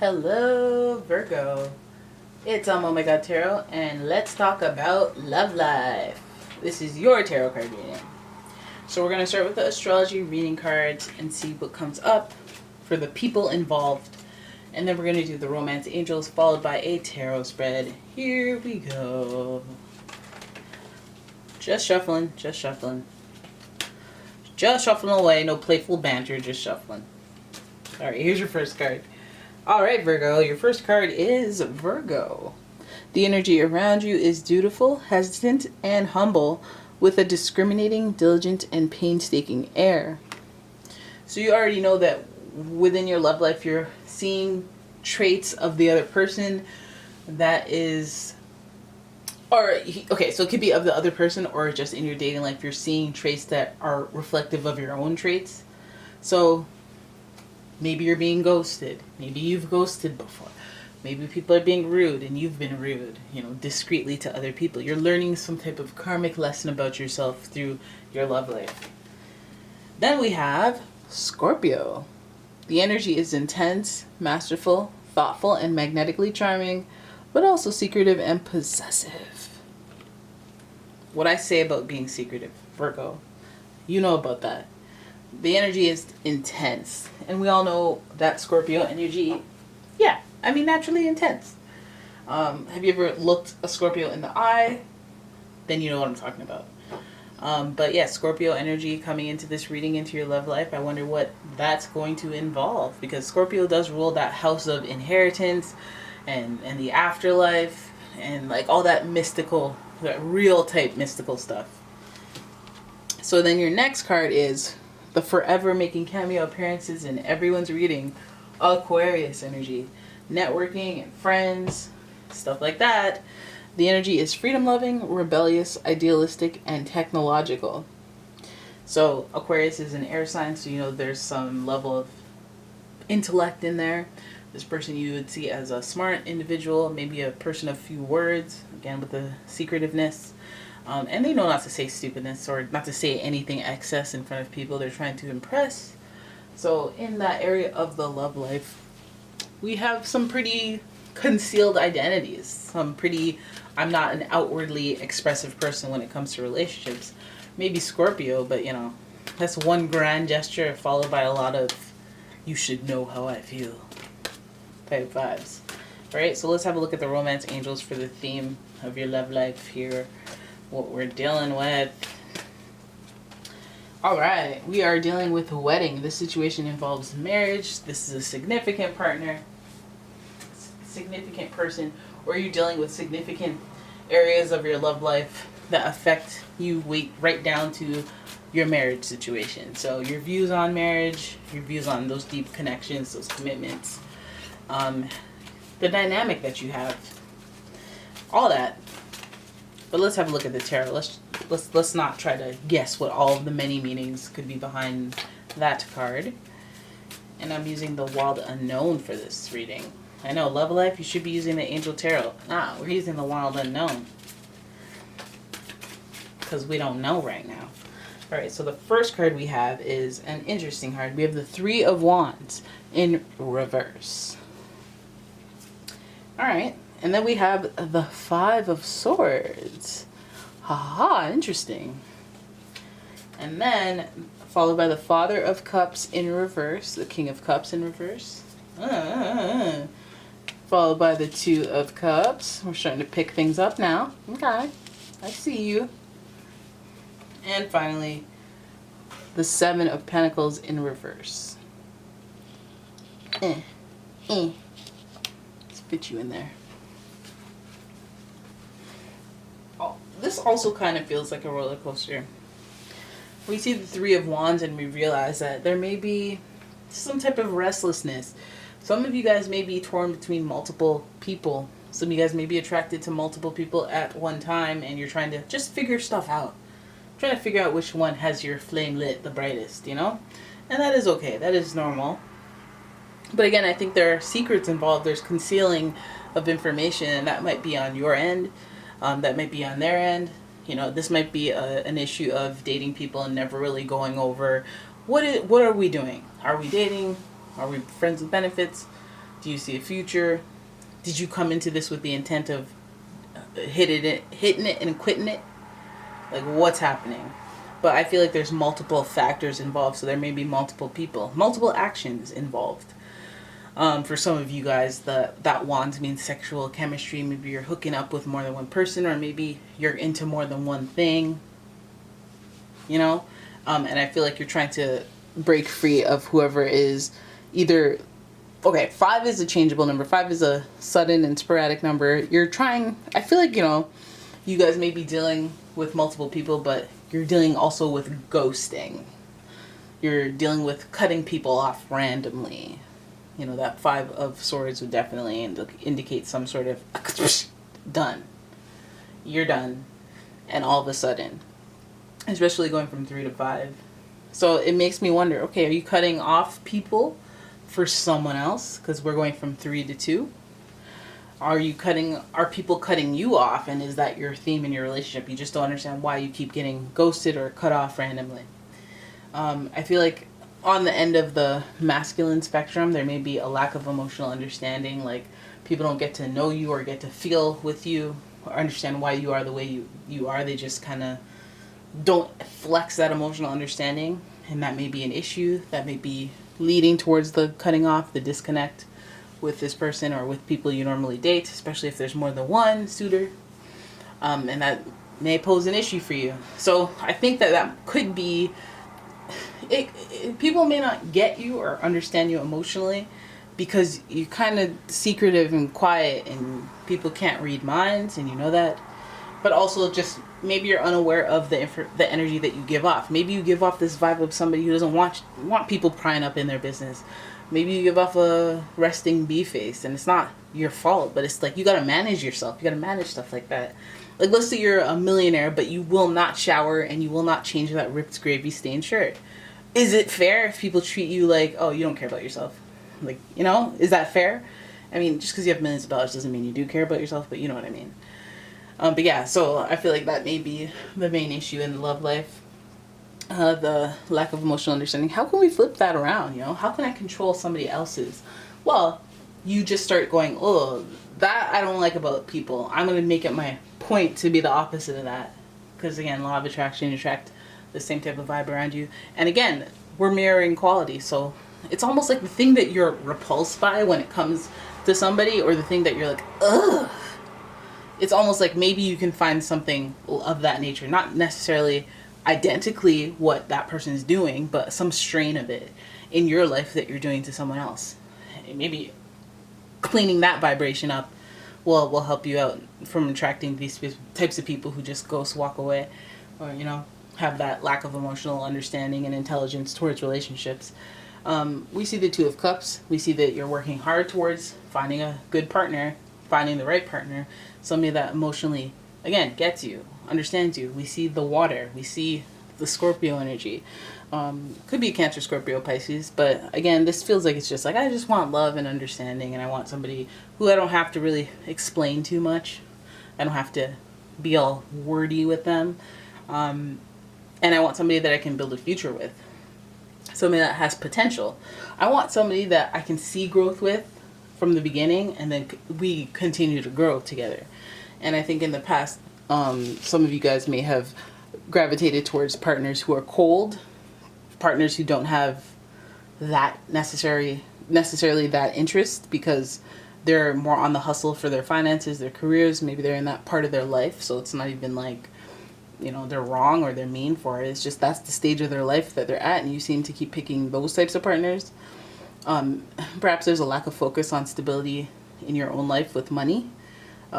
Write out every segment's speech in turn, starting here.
Hello, Virgo. It's OMG, and let's talk about love life. This is your tarot card reading. So we're going to start with the astrology reading cards and see what comes up for the people involved. And then we're going to do the romance angels followed by a tarot spread. Here we go. Just shuffling, just shuffling. Just shuffling away, no playful banter, just shuffling. Alright, here's your first card. Alright, Virgo, your first card is Virgo. The energy around you is dutiful, hesitant, and humble, with a discriminating, diligent, and painstaking air. So you already know that within your love life, you're seeing traits of the other person that is... so it could be of the other person or just in your dating life, you're seeing traits that are reflective of your own traits. So maybe you're being ghosted. Maybe you've ghosted before. Maybe people are being rude and you've been rude, discreetly to other people. You're learning some type of karmic lesson about yourself through your love life. Then we have Scorpio. The energy is intense, masterful, thoughtful, and magnetically charming, but also secretive and possessive. What I say about being secretive, Virgo, you know about that. The energy is intense. And we all know that Scorpio energy, naturally intense. Have you ever looked a Scorpio in the eye? Then you know what I'm talking about. But yeah, Scorpio energy coming into this reading, into your love life. I wonder what that's going to involve. Because Scorpio does rule that house of inheritance and the afterlife. And like all that mystical, that real type mystical stuff. So then your next card is the forever making cameo appearances in everyone's reading, Aquarius energy. Networking and friends, stuff like that. The energy is freedom-loving, rebellious, idealistic, and technological. So Aquarius is an air sign, so there's some level of intellect in there. This person you would see as a smart individual, maybe a person of few words, again with the secretiveness. And they know not to say stupidness or not to say anything excess in front of people they're trying to impress. So in that area of the love life, we have some pretty concealed identities. I'm not an outwardly expressive person when it comes to relationships. Maybe Scorpio, but that's one grand gesture followed by a lot of you should know how I feel type vibes. Alright, so let's have a look at the romance angels for the theme of your love life here. What we're dealing with. Alright, we are dealing with a wedding. This situation involves marriage. This is a significant partner, significant person, or you're dealing with significant areas of your love life that affect you right down to your marriage situation. So your views on marriage, your views on those deep connections, those commitments, the dynamic that you have, all that. But let's have a look at the tarot. Let's not try to guess what all of the many meanings could be behind that card. And I'm using the Wild Unknown for this reading. I know, love life, you should be using the Angel Tarot. Nah, we're using the Wild Unknown. Because we don't know right now. Alright, so the first card we have is an interesting card. We have the Three of Wands in reverse. Alright, and then we have the Five of Swords. Haha, interesting. And then, followed by the Father of Cups in reverse, the King of Cups in reverse. Followed by the Two of Cups. We're starting to pick things up now. Okay, I see you. And finally, the Seven of Pentacles in reverse. Let's fit you in there. Oh, this also kind of feels like a roller coaster. We see the Three of Wands and we realize that there may be some type of restlessness. Some of you guys may be torn between multiple people. Some of you guys may be attracted to multiple people at one time and you're trying to just figure stuff out. Trying to figure out which one has your flame lit the brightest, And that is okay. That is normal. But again, I think there are secrets involved. There's concealing of information, and that might be on your end. That might be on their end. This might be an issue of dating people and never really going over what are we doing? Are we dating? Are we friends with benefits? Do you see a future? Did you come into this with the intent of hitting it and quitting it? Like, what's happening? But I feel like there's multiple factors involved, so there may be multiple people, multiple actions involved. For some of you guys, that wand means sexual chemistry. Maybe you're hooking up with more than one person, or maybe you're into more than one thing. You know? And I feel like you're trying to break free of whoever is either... Okay, 5 is a changeable number. 5 is a sudden and sporadic number. You're trying... I feel like, you guys may be dealing with multiple people, but you're dealing also with ghosting. You're dealing with cutting people off randomly. That 5 of swords would definitely indicate some sort of done. You're done. And all of a sudden. Especially going from 3 to 5. So it makes me wonder, okay, are you cutting off people for someone else? Because we're going from 3 to 2. Are people cutting you off, and is that your theme in your relationship? You just don't understand why you keep getting ghosted or cut off randomly. I feel like on the end of the masculine spectrum, there may be a lack of emotional understanding. Like, people don't get to know you or get to feel with you or understand why you are the way you are. They just kind of don't flex that emotional understanding, and that may be an issue. That may be leading towards the cutting off, the disconnect with this person or with people you normally date, especially if there's more than one suitor, and that may pose an issue for you. So I think that could be people may not get you or understand you emotionally because you're kind of secretive and quiet, and people can't read minds, and you know that. But also, just maybe you're unaware of the energy that you give off. Maybe you give off this vibe of somebody who doesn't want people prying up in their business. Maybe you give off a resting bee face, and it's not your fault, but it's like you gotta manage yourself. You gotta manage stuff like that. Like, let's say you're a millionaire, but you will not shower and you will not change that ripped gravy stained shirt. Is it fair if people treat you like, oh, you don't care about yourself? Like, is that fair? I mean, just because you have millions of dollars doesn't mean you do care about yourself, but you know what I mean. But yeah, so I feel like that may be the main issue in love life. The lack of emotional understanding. How can we flip that around? How can I control somebody else's? Well, you just start going, oh, that I don't like about people. I'm going to make it my point to be the opposite of that. Because again, law of attraction, you attract the same type of vibe around you. And again, we're mirroring quality. So it's almost like the thing that you're repulsed by when it comes to somebody, or the thing that you're like, ugh. It's almost like maybe you can find something of that nature. Not necessarily identically what that person is doing, but some strain of it in your life that you're doing to someone else. And maybe cleaning that vibration up will help you out from attracting these types of people who just ghost walk away, or have that lack of emotional understanding and intelligence towards relationships. We see the 2 of Cups. We see that you're working hard towards finding a good partner, finding the right partner, somebody that emotionally, again, gets you, understands you. We see the water. We see the Scorpio energy. Could be Cancer, Scorpio, Pisces, but again, this feels like it's just like, I just want love and understanding, and I want somebody who I don't have to really explain too much. I don't have to be all wordy with them. And I want somebody that I can build a future with. Somebody that has potential. I want somebody that I can see growth with from the beginning, and then we continue to grow together. And I think in the past, some of you guys may have gravitated towards partners who are cold, partners who don't have that necessarily that interest, because they're more on the hustle for their finances, their careers. Maybe they're in that part of their life, so it's not even like, they're wrong or they're mean for it. It's just that's the stage of their life that they're at, and you seem to keep picking those types of partners. Perhaps there's a lack of focus on stability in your own life with money.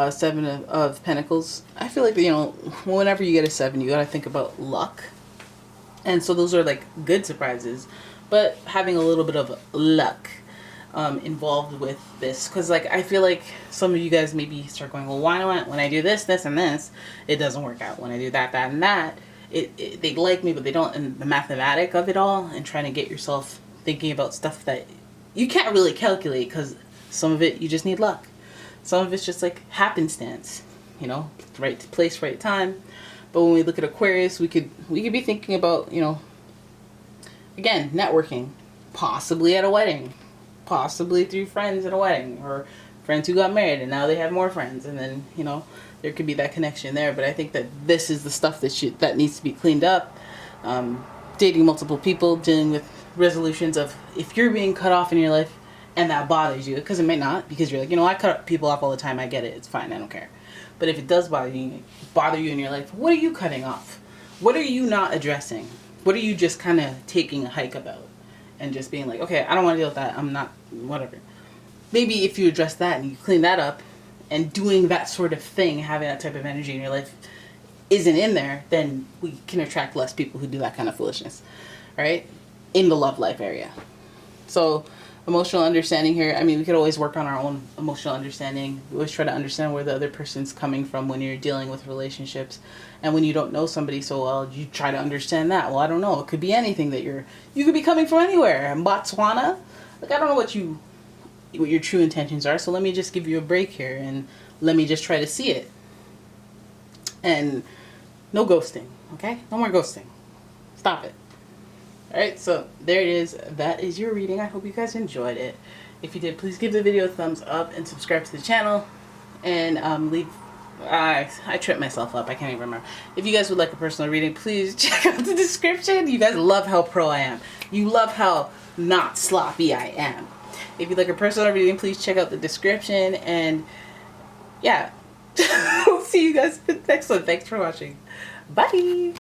7 of Pentacles. I feel like, whenever you get a 7, you got to think about luck. And so those are like good surprises, but having a little bit of luck involved with this. Because I feel like some of you guys maybe start going, well, why when I do this, this, and this, it doesn't work out. When I do that, that, and that, they like me, but they don't. And the mathematic of it all, and trying to get yourself thinking about stuff that you can't really calculate, because some of it you just need luck. Some of it's just like happenstance, right place, right time. But when we look at Aquarius, we could be thinking about, again, networking, possibly at a wedding, possibly through friends at a wedding, or friends who got married and now they have more friends, and then, you know, there could be that connection there. But I think that this is the stuff that needs to be cleaned up. Dating multiple people, dealing with resolutions of, if you're being cut off in your life and that bothers you, because it may not, because you're like, you know, I cut people off all the time, I get it, it's fine, I don't care. But if it does bother you in your life, what are you cutting off? What are you not addressing? What are you just kind of taking a hike about and just being like, okay, I don't want to deal with that, I'm not, whatever. Maybe if you address that and you clean that up, and doing that sort of thing, having that type of energy in your life isn't in there, then we can attract less people who do that kind of foolishness, right? In the love life area. So emotional understanding here, I mean, we could always work on our own emotional understanding. We always try to understand where the other person's coming from when you're dealing with relationships. And when you don't know somebody so well, you try to understand that. Well, I don't know, it could be anything that you could be coming from anywhere. Botswana, like, I don't know what your true intentions are, so let me just give you a break here and let me just try to see it. And no ghosting, okay? No more ghosting. Stop it. Alright, so there it is. That is your reading. I hope you guys enjoyed it. If you did, please give the video a thumbs up and subscribe to the channel. And I tripped myself up. I can't even remember. If you guys would like a personal reading, please check out the description. You guys love how pro I am. You love how not sloppy I am. If you'd like a personal reading, please check out the description. And yeah, we'll see you guys in the next one. Thanks for watching. Bye.